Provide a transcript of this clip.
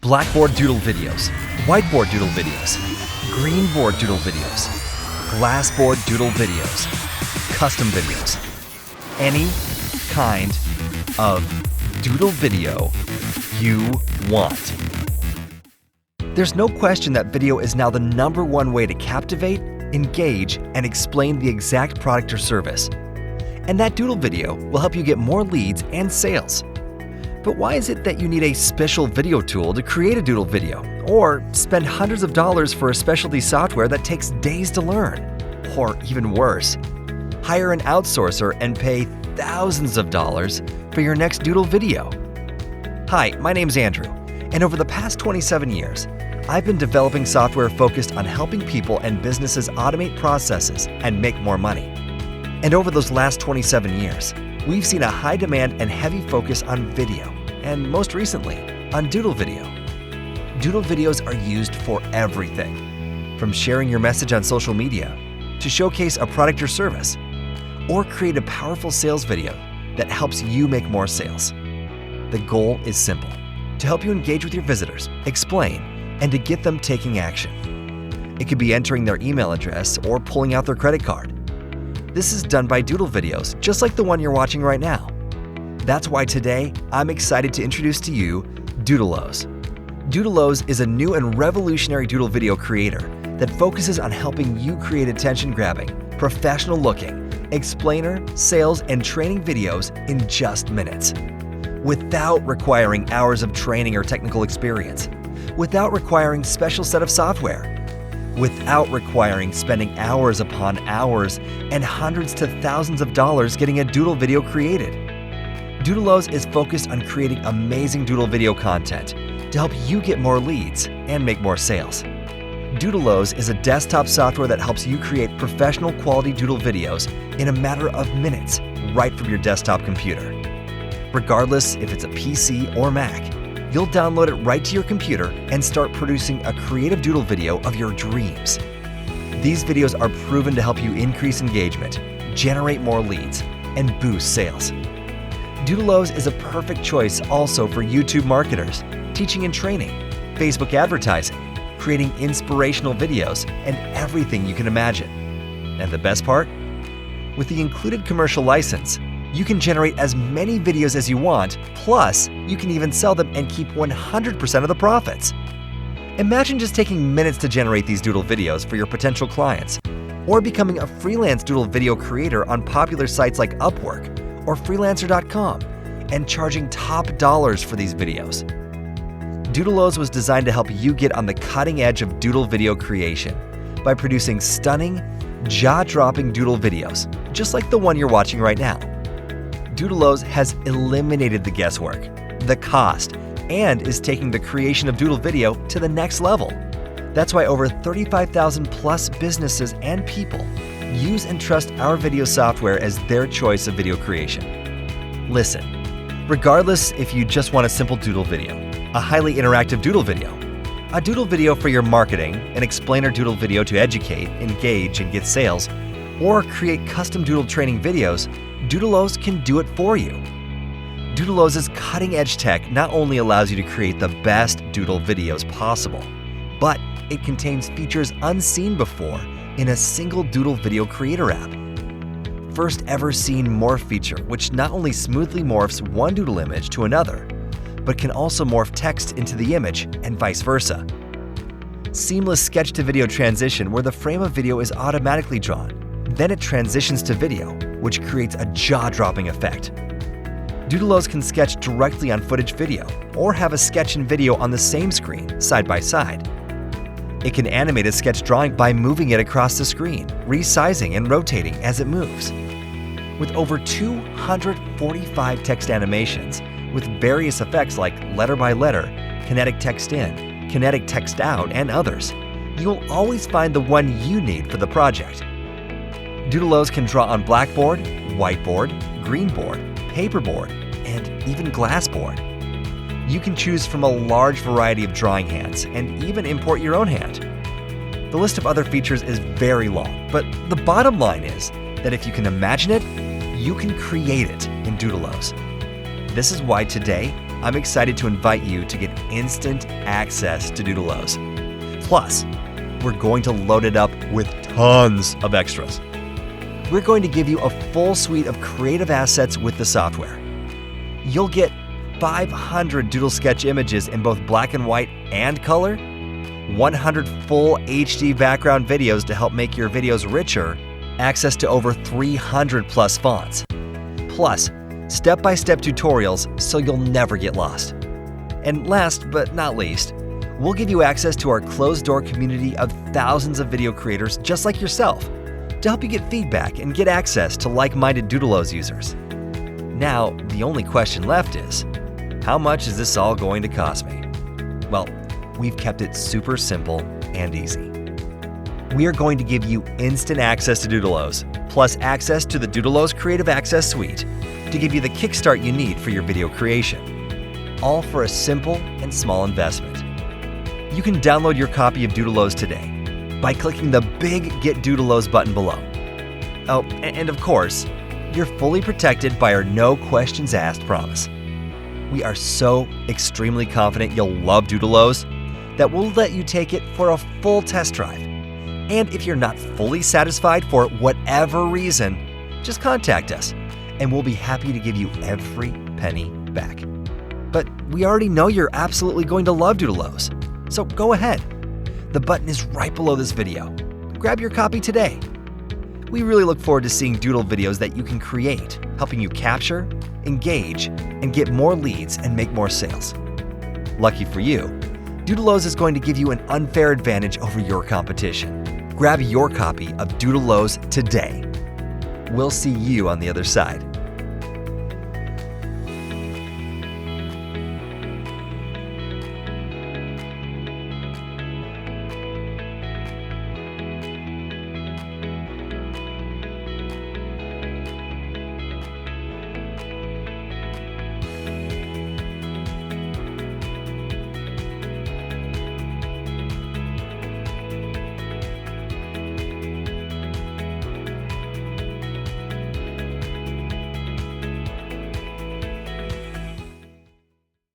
Blackboard Doodle videos, whiteboard Doodle videos, greenboard Doodle videos, glassboard Doodle videos, custom videos. Any kind of Doodle video you want. There's no question that video is now the #1 way to captivate, engage, and explain the exact product or service. And that Doodle video will help you get more leads and sales. But why is it that you need a special video tool to create a Doodle video, or spend hundreds of dollars for a specialty software that takes days to learn? Or even worse, hire an outsourcer and pay thousands of dollars for your next Doodle video? Hi, my name's Andrew, and over the past 27 years, I've been developing software focused on helping people and businesses automate processes and make more money. And over those last 27 years, we've seen a high demand and heavy focus on video, and most recently, on Doodle video. Doodle videos are used for everything, from sharing your message on social media, to showcase a product or service, or create a powerful sales video that helps you make more sales. The goal is simple: to help you engage with your visitors, explain, and to get them taking action. It could be entering their email address or pulling out their credit card. This is done by Doodle videos, just like the one you're watching right now. That's why today, I'm excited to introduce to you Doodleoze. Doodleoze is a new and revolutionary Doodle video creator that focuses on helping you create attention-grabbing, professional-looking, explainer, sales, and training videos in just minutes. Without requiring hours of training or technical experience, without requiring special set of software, without requiring spending hours upon hours and hundreds to thousands of dollars getting a Doodle video created. Doodleoze is focused on creating amazing Doodle video content to help you get more leads and make more sales. Doodleoze is a desktop software that helps you create professional quality Doodle videos in a matter of minutes right from your desktop computer. Regardless if it's a PC or Mac, you'll download it right to your computer and start producing a creative Doodle video of your dreams. These videos are proven to help you increase engagement, generate more leads, and boost sales. Doodleoze is a perfect choice also for YouTube marketers, teaching and training, Facebook advertising, creating inspirational videos, and everything you can imagine. And the best part? With the included commercial license, you can generate as many videos as you want, plus you can even sell them and keep 100% of the profits. Imagine just taking minutes to generate these Doodle videos for your potential clients, or becoming a freelance Doodle video creator on popular sites like Upwork or Freelancer.com and charging top dollars for these videos. Doodleoze was designed to help you get on the cutting edge of Doodle video creation by producing stunning, jaw-dropping Doodle videos, just like the one you're watching right now. Doodleoze has eliminated the guesswork, the cost, and is taking the creation of Doodle video to the next level. That's why over 35,000 plus businesses and people use and trust our video software as their choice of video creation. Listen, regardless if you just want a simple Doodle video, a highly interactive Doodle video, a Doodle video for your marketing, an explainer Doodle video to educate, engage, and get sales, or create custom Doodle training videos, Doodleoze can do it for you. Doodleoze's cutting-edge tech not only allows you to create the best Doodle videos possible, but it contains features unseen before in a single Doodle video creator app. First ever seen morph feature, which not only smoothly morphs one Doodle image to another, but can also morph text into the image and vice versa. Seamless sketch to video transition, where the frame of video is automatically drawn. Then it transitions to video, which creates a jaw-dropping effect. Doodleoze can sketch directly on footage video, or have a sketch and video on the same screen, side by side. It can animate a sketch drawing by moving it across the screen, resizing and rotating as it moves. With over 245 text animations, with various effects like letter by letter, kinetic text in, kinetic text out, and others, you'll always find the one you need for the project. Doodleoze can draw on blackboard, whiteboard, greenboard, paperboard, and even glassboard. You can choose from a large variety of drawing hands and even import your own hand. The list of other features is very long, but the bottom line is that if you can imagine it, you can create it in Doodleoze. This is why today I'm excited to invite you to get instant access to Doodleoze. Plus, we're going to load it up with tons of extras. We're going to give you a full suite of creative assets with the software. You'll get 500 Doodle sketch images in both black and white and color, 100 full HD background videos to help make your videos richer, access to over 300 plus fonts, plus step-by-step tutorials so you'll never get lost. And last but not least, we'll give you access to our closed-door community of thousands of video creators just like yourself to help you get feedback and get access to like-minded Doodleoze users. Now, the only question left is, how much is this all going to cost me? Well, we've kept it super simple and easy. We are going to give you instant access to Doodleoze, plus access to the Doodleoze Creative Access Suite to give you the kickstart you need for your video creation, all for a simple and small investment. You can download your copy of Doodleoze today by clicking the big Get Doodleoze button below. Oh, and of course, you're fully protected by our no questions asked promise. We are so extremely confident you'll love Doodleoze that we'll let you take it for a full test drive. And if you're not fully satisfied for whatever reason, just contact us and we'll be happy to give you every penny back. But we already know you're absolutely going to love Doodleoze, so go ahead. The button is right below this video. Grab your copy today. We really look forward to seeing Doodle videos that you can create, helping you capture, engage, and get more leads and make more sales. Lucky for you, Doodleoze is going to give you an unfair advantage over your competition. Grab your copy of Doodleoze today. We'll see you on the other side.